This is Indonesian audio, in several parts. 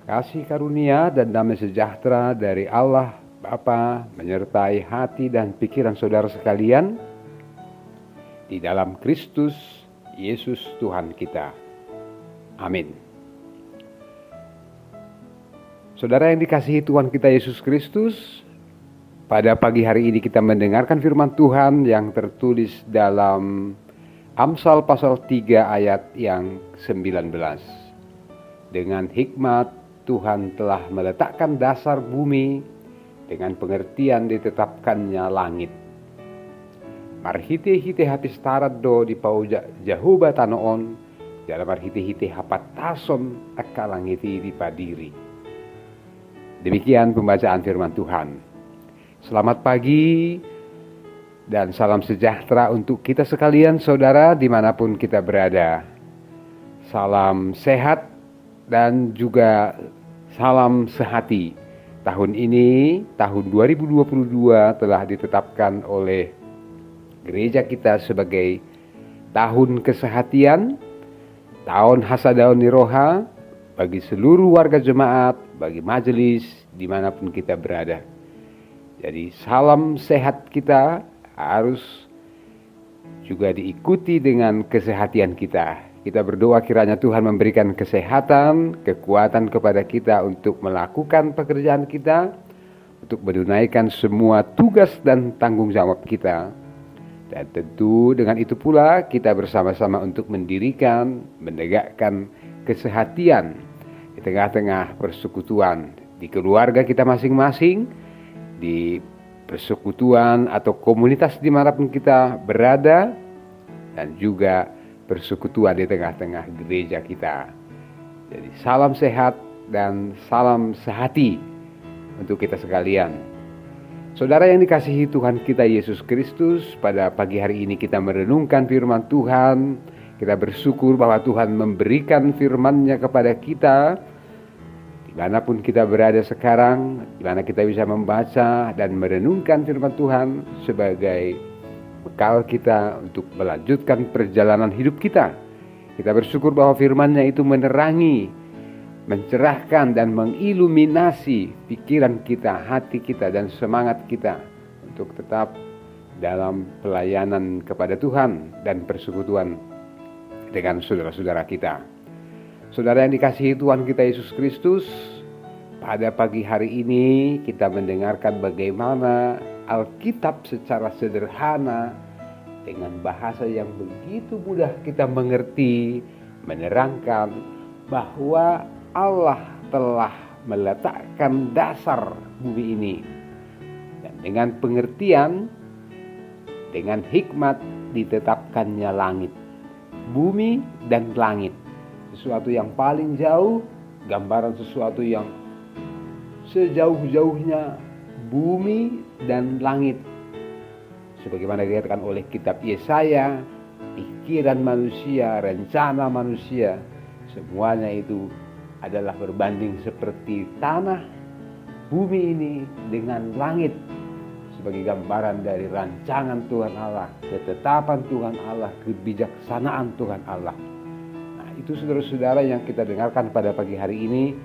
Kasih karunia dan damai sejahtera dari Allah Bapa menyertai hati dan pikiran saudara sekalian di dalam Kristus Yesus Tuhan kita. Amin. Saudara yang dikasihi Tuhan kita Yesus Kristus, pada pagi hari ini kita mendengarkan firman Tuhan yang tertulis dalam Amsal pasal 3 ayat yang 19. Dengan hikmat Tuhan telah meletakkan dasar bumi, dengan pengertian ditetapkannya langit. Marhite-hite hapis tarado di pau Jahuba tanoon, dalam marhite-hite hapat tason akalangiti di padiri. Demikian pembacaan firman Tuhan. Selamat pagi dan salam sejahtera untuk kita sekalian saudara dimanapun kita berada. Salam sehat dan juga salam sehati. Tahun ini, tahun 2022 telah ditetapkan oleh gereja kita sebagai tahun kesehatian, tahun Hasadaun Niroha bagi seluruh warga jemaat, bagi majelis dimanapun kita berada. Jadi salam sehat kita harus juga diikuti dengan kesehatan kita. Kita berdoa kiranya Tuhan memberikan kesehatan, kekuatan kepada kita untuk melakukan pekerjaan kita, untuk menunaikan semua tugas dan tanggung jawab kita. Dan tentu dengan itu pula kita bersama-sama untuk mendirikan, menegakkan kesehatan di tengah-tengah persekutuan, di keluarga kita masing-masing, di persekutuan atau komunitas dimanapun kita berada, dan juga persekutuan di tengah-tengah gereja kita. Jadi salam sehat dan salam sehati untuk kita sekalian. Saudara yang dikasihi Tuhan kita Yesus Kristus, pada pagi hari ini kita merenungkan firman Tuhan. Kita bersyukur bahwa Tuhan memberikan firman-Nya kepada kita dimanapun kita berada sekarang, di mana kita bisa membaca dan merenungkan firman Tuhan sebagai bekal kita untuk melanjutkan perjalanan hidup kita. Kita bersyukur bahwa firman-Nya itu menerangi, mencerahkan dan mengiluminasi pikiran kita, hati kita dan semangat kita untuk tetap dalam pelayanan kepada Tuhan dan persekutuan dengan saudara-saudara kita. Saudara yang dikasihi Tuhan kita Yesus Kristus, pada pagi hari ini kita mendengarkan bagaimana Alkitab secara sederhana dengan bahasa yang begitu mudah kita mengerti, menerangkan bahwa Allah telah meletakkan dasar bumi ini. Dan dengan pengertian, dengan hikmat ditetapkannya langit, bumi dan langit. Sesuatu yang paling jauh, gambaran sesuatu yang sejauh-jauhnya bumi dan langit. Sebagaimana dikatakan oleh kitab Yesaya, pikiran manusia, rencana manusia, semuanya itu adalah berbanding seperti tanah, bumi ini dengan langit, sebagai gambaran dari rancangan Tuhan Allah, ketetapan Tuhan Allah, kebijaksanaan Tuhan Allah. Nah, itu saudara-saudara yang kita dengarkan pada pagi hari ini,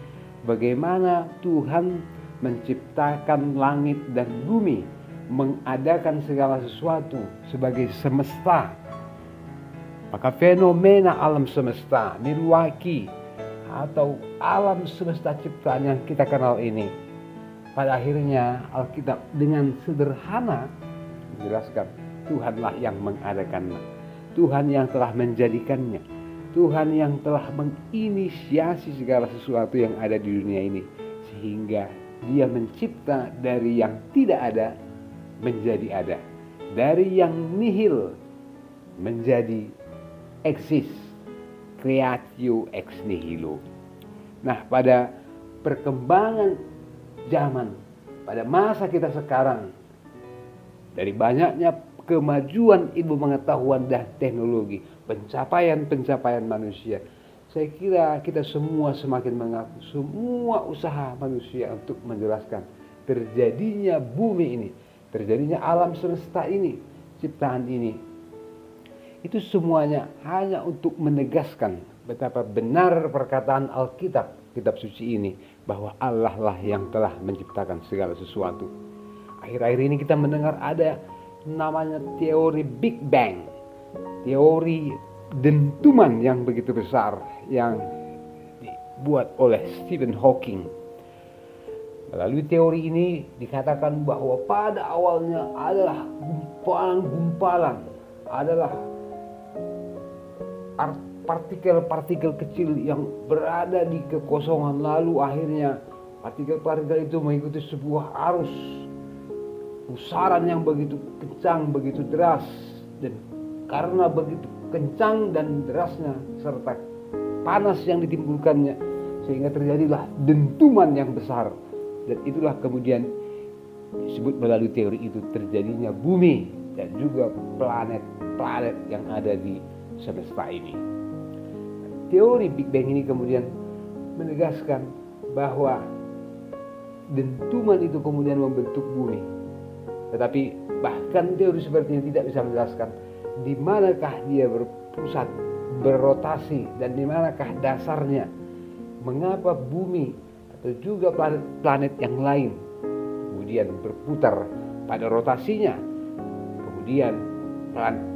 bagaimana Tuhan menciptakan langit dan bumi, mengadakan segala sesuatu sebagai semesta. Maka fenomena alam semesta, Milwaukee atau alam semesta ciptaan yang kita kenal ini, pada akhirnya Alkitab dengan sederhana menjelaskan Tuhanlah yang mengadakannya, Tuhan yang telah menjadikannya, Tuhan yang telah menginisiasi segala sesuatu yang ada di dunia ini, sehingga Dia mencipta dari yang tidak ada menjadi ada, dari yang nihil menjadi eksis, creatio ex nihilo. Nah, pada perkembangan zaman, pada masa kita sekarang, dari banyaknya kemajuan ilmu pengetahuan dan teknologi, pencapaian-pencapaian manusia, saya kira kita semua semakin mengaku semua usaha manusia untuk menjelaskan terjadinya bumi ini, terjadinya alam semesta ini, ciptaan ini, itu semuanya hanya untuk menegaskan betapa benar perkataan Alkitab, kitab suci ini, bahwa Allah lah yang telah menciptakan segala sesuatu. Akhir-akhir ini kita mendengar ada namanya teori Big Bang, teori dentuman yang begitu besar yang dibuat oleh Stephen Hawking. Melalui teori ini dikatakan bahwa pada awalnya adalah gumpalan-gumpalan, adalah partikel-partikel kecil yang berada di kekosongan, lalu akhirnya partikel-partikel itu mengikuti sebuah arus pusaran yang begitu kencang, begitu deras, dan karena begitu kencang dan derasnya serta panas yang ditimbulkannya, sehingga terjadilah dentuman yang besar. Dan itulah kemudian disebut melalui teori itu terjadinya bumi dan juga planet-planet yang ada di semesta ini. Teori Big Bang ini kemudian menegaskan bahwa dentuman itu kemudian membentuk bumi. Tetapi bahkan teori seperti ini tidak bisa menjelaskan di manakah dia berpusat, berrotasi, dan di manakah dasarnya. Mengapa bumi atau juga planet yang lain kemudian berputar pada rotasinya, kemudian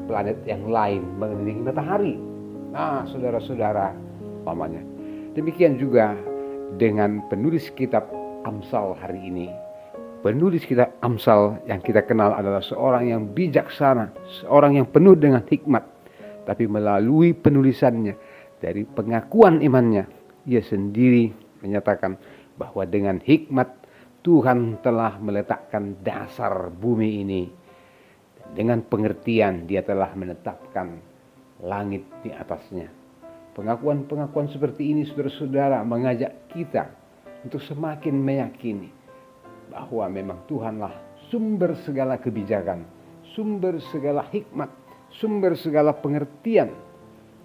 planet yang lain mengelilingi matahari. Nah, saudara-saudara, pamannya. Demikian juga dengan penulis kitab Amsal hari ini. Penulis kitab Amsal yang kita kenal adalah seorang yang bijaksana, seorang yang penuh dengan hikmat. Tapi melalui penulisannya, dari pengakuan imannya, ia sendiri menyatakan bahwa dengan hikmat Tuhan telah meletakkan dasar bumi ini. Dengan pengertian dia telah menetapkan langit di atasnya. Pengakuan-pengakuan seperti ini, saudara-saudara, mengajak kita untuk semakin meyakini bahwa memang Tuhanlah sumber segala kebijakan, sumber segala hikmat, sumber segala pengertian.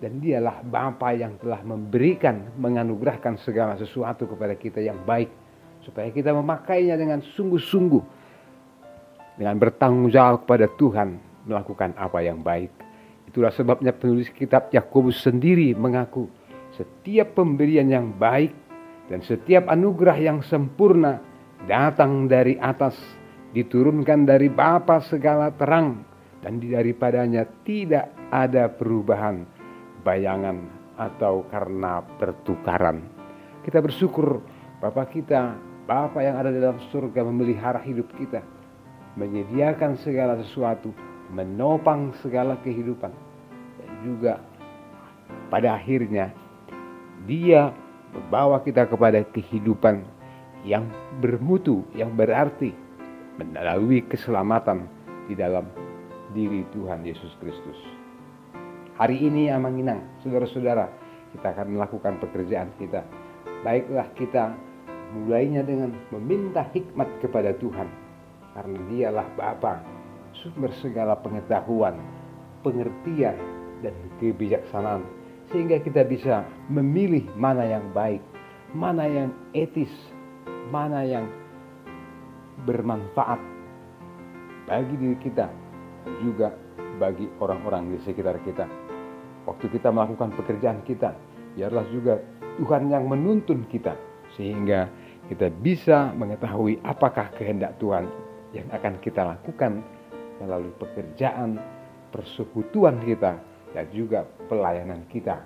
Dan dialah Bapa yang telah memberikan, menganugerahkan segala sesuatu kepada kita yang baik, supaya kita memakainya dengan sungguh-sungguh, dengan bertanggung jawab kepada Tuhan, melakukan apa yang baik. Itulah sebabnya penulis kitab Yakobus sendiri mengaku setiap pemberian yang baik dan setiap anugerah yang sempurna datang dari atas, diturunkan dari Bapa segala terang, dan daripadanya tidak ada perubahan, bayangan atau karena pertukaran. Kita bersyukur Bapa kita, Bapa yang ada dalam surga, memelihara hidup kita, menyediakan segala sesuatu, menopang segala kehidupan, dan juga pada akhirnya Dia membawa kita kepada kehidupan yang bermutu, yang berarti, melalui keselamatan di dalam diri Tuhan Yesus Kristus. Hari ini amanginang, saudara-saudara, kita akan melakukan pekerjaan kita. Baiklah kita mulainya dengan meminta hikmat kepada Tuhan, karena Dialah Bapa, sumber segala pengetahuan, pengertian, dan kebijaksanaan, sehingga kita bisa memilih mana yang baik, mana yang etis, mana yang bermanfaat bagi diri kita, juga bagi orang-orang di sekitar kita. Waktu kita melakukan pekerjaan kita, biarlah juga Tuhan yang menuntun kita, sehingga kita bisa mengetahui apakah kehendak Tuhan yang akan kita lakukan melalui pekerjaan, persekutuan kita, dan juga pelayanan kita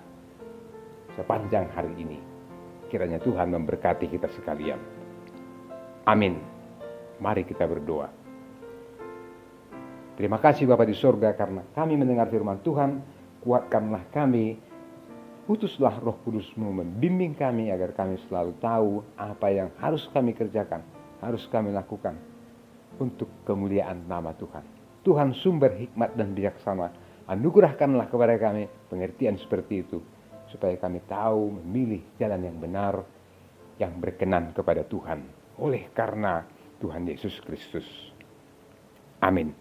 sepanjang hari ini. Kiranya Tuhan memberkati kita sekalian. Amin. Mari kita berdoa. Terima kasih Bapa di sorga, karena kami mendengar firman Tuhan. Kuatkanlah kami, utuslah Roh Kudus-Mu membimbing kami agar kami selalu tahu apa yang harus kami kerjakan, harus kami lakukan untuk kemuliaan nama Tuhan. Tuhan sumber hikmat dan bijaksana, anugerahkanlah kepada kami pengertian seperti itu, supaya kami tahu memilih jalan yang benar, yang berkenan kepada Tuhan, oleh karena Tuhan Yesus Kristus. Amin.